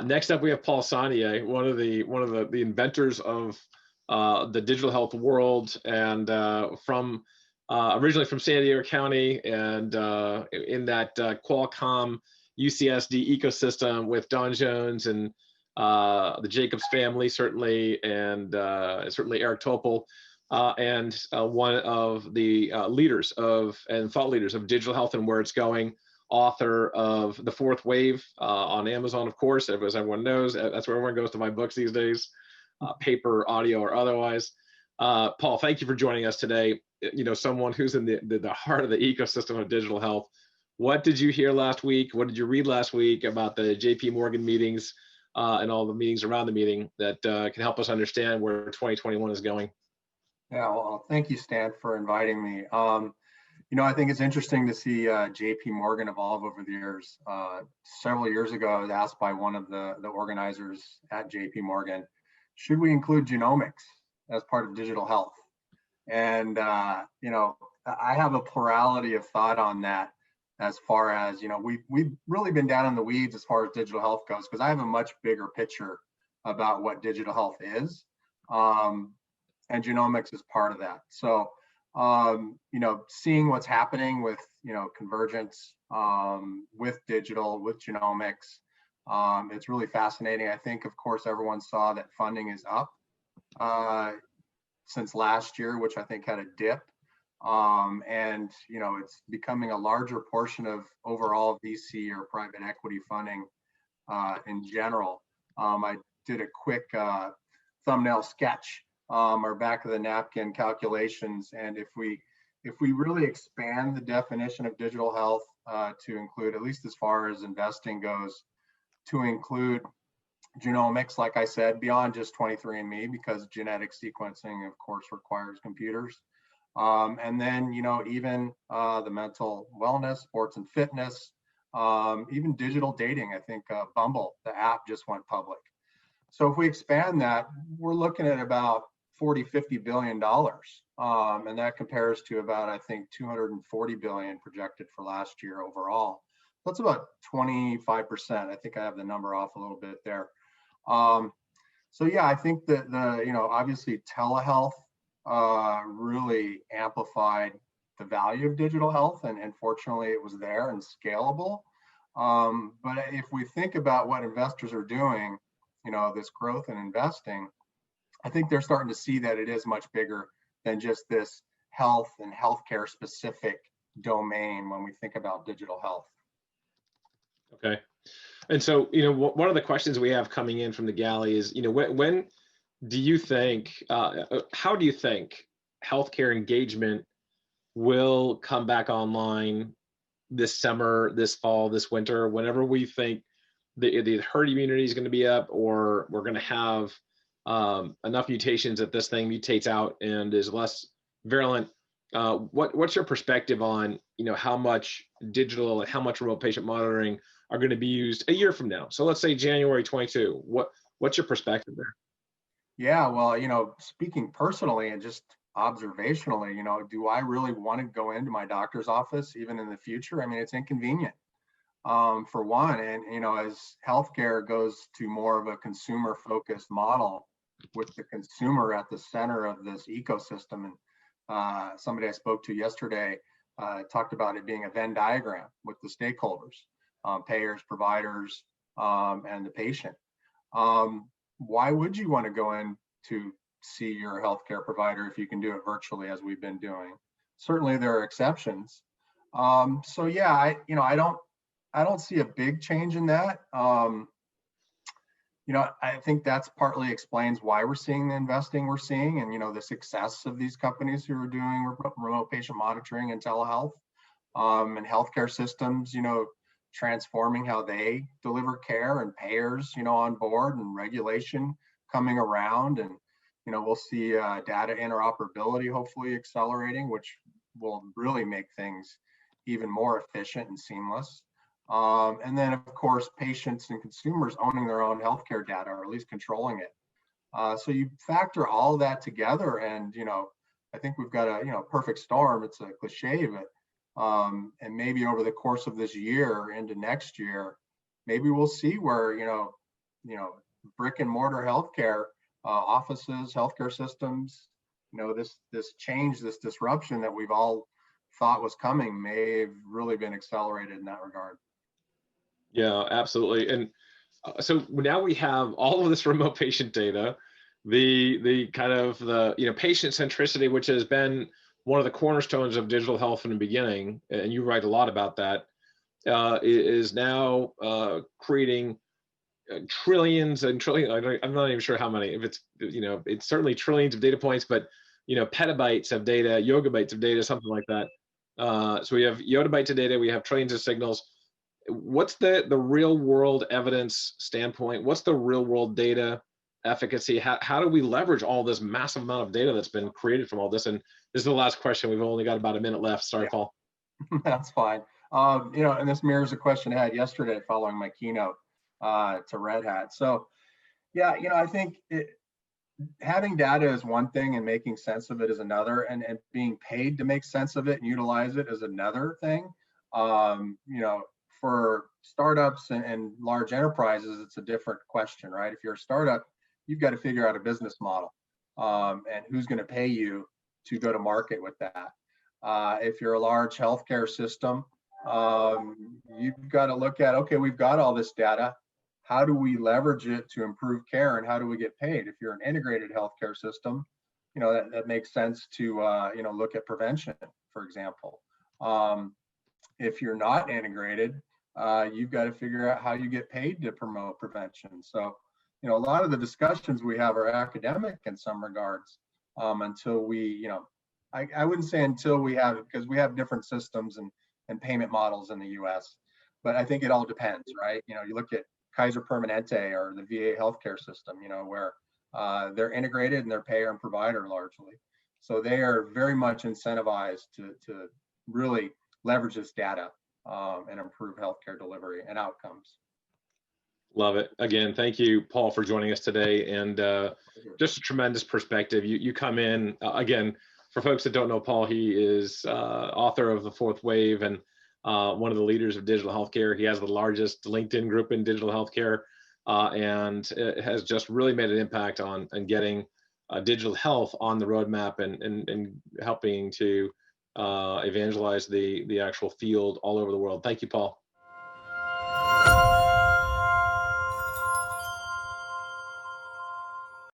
Next up, we have Paul Sonnier, one of the inventors of the digital health world, and from originally from San Diego County, and in that Qualcomm UCSD ecosystem with Don Jones and the Jacobs family, certainly, and certainly Eric Topol, and one of the leaders of and thought leaders of digital health and where it's going. Author of The Fourth Wave on Amazon, of course, as everyone knows. That's where everyone goes to buy books these days, paper, audio, or otherwise. Paul, thank you for joining us today. Someone who's in the heart of the ecosystem of digital health. What did you hear last week? What did you read last week about the JP Morgan meetings and all the meetings around the meeting that can help us understand where 2021 is going? Yeah, well, thank you, Stan, for inviting me. I think it's interesting to see JP Morgan evolve over the years. Several years ago, I was asked by one of the organizers at JP Morgan, should we include genomics as part of digital health? And, I have a plurality of thought on that as far as, we've really been down in the weeds as far as digital health goes, because I have a much bigger picture about what digital health is. And genomics is part of that. So, seeing what's happening with, convergence with digital, with genomics, it's really fascinating. I think, of course, everyone saw that funding is up since last year, which I think had a dip. And, it's becoming a larger portion of overall VC or private equity funding in general. I did a quick thumbnail sketch or back of the napkin calculations. And if we really expand the definition of digital health to include, at least as far as investing goes, to include genomics, like I said, beyond just 23andMe, because genetic sequencing, of course, requires computers. And then, even the mental wellness, sports and fitness, even digital dating. I think Bumble, the app, just went public. So if we expand that, we're looking at about $40–50 billion. And that compares to about, I think, 240 billion projected for last year overall. That's about 25%. I think I have the number off a little bit there. So yeah, I think that obviously telehealth really amplified the value of digital health, and fortunately it was there and scalable. But if we think about what investors are doing, this growth in investing, I think they're starting to see that it is much bigger than just this health and healthcare specific domain when we think about digital health. Okay. And so, one of the questions we have coming in from the galley is, when do you think, how do you think healthcare engagement will come back online this summer, this fall, this winter, whenever we think the herd immunity is going to be up, or we're going to have enough mutations that this thing mutates out and is less virulent? What's your perspective on how much digital and how much remote patient monitoring are going to be used a year from now? So let's say January 22. What's your perspective there? Yeah, well, speaking personally and just observationally, do I really want to go into my doctor's office even in the future? I mean, it's inconvenient. For one, and as healthcare goes to more of a consumer-focused model with the consumer at the center of this ecosystem, and somebody I spoke to yesterday talked about it being a Venn diagram with the stakeholders, payers, providers, and the patient. Why would you want to go in to see your healthcare provider if you can do it virtually, as we've been doing? Certainly, there are exceptions. So yeah, I don't see a big change in that. I think that's partly explains why we're seeing the investing we're seeing, and the success of these companies who are doing remote patient monitoring and telehealth, and healthcare systems, transforming how they deliver care, and payers, on board, and regulation coming around, and we'll see data interoperability hopefully accelerating, which will really make things even more efficient and seamless. And then, of course, patients and consumers owning their own healthcare data, or at least controlling it. So you factor all that together, and I think we've got a perfect storm. It's a cliche, but and maybe over the course of this year into next year, maybe we'll see where brick and mortar healthcare offices, healthcare systems, this change, this disruption that we've all thought was coming may have really been accelerated in that regard. Yeah, absolutely. And so now we have all of this remote patient data, the kind of the patient centricity, which has been one of the cornerstones of digital health from the beginning, and you write a lot about that, is now creating trillions and trillions. I'm not even sure how many. If it's certainly trillions of data points, but petabytes of data, yogabytes of data, something like that. So we have yottabytes of data. We have trillions of signals. What's the real world evidence standpoint? What's the real world data efficacy? How do we leverage all this massive amount of data that's been created from all this? And this is the last question. We've only got about a minute left. Sorry, Yeah. Paul. That's fine. And this mirrors a question I had yesterday following my keynote to Red Hat. So, yeah, I think having data is one thing and making sense of it is another, and being paid to make sense of it and utilize it is another thing. For startups and large enterprises, it's a different question, right? If you're a startup, you've got to figure out a business model and who's going to pay you to go to market with that. If you're a large healthcare system, you've got to look at, okay, we've got all this data. How do we leverage it to improve care, and how do we get paid? If you're an integrated healthcare system, that makes sense to look at prevention, for example. If you're not integrated, you've got to figure out how you get paid to promote prevention. So, a lot of the discussions we have are academic in some regards until we, I wouldn't say until we have, because we have different systems and payment models in the US, but I think it all depends, right? You look at Kaiser Permanente or the VA healthcare system, where they're integrated and they're payer and provider largely. So they are very much incentivized to really leverage this data and improve healthcare delivery and outcomes. Love it. Again, thank you, Paul, for joining us today. And just a tremendous perspective. You come in, again, for folks that don't know Paul, he is author of The Fourth Wave and one of the leaders of digital healthcare. He has the largest LinkedIn group in digital healthcare and it has just really made an impact on getting digital health on the roadmap and helping to evangelize the actual field all over the world. Thank you, Paul.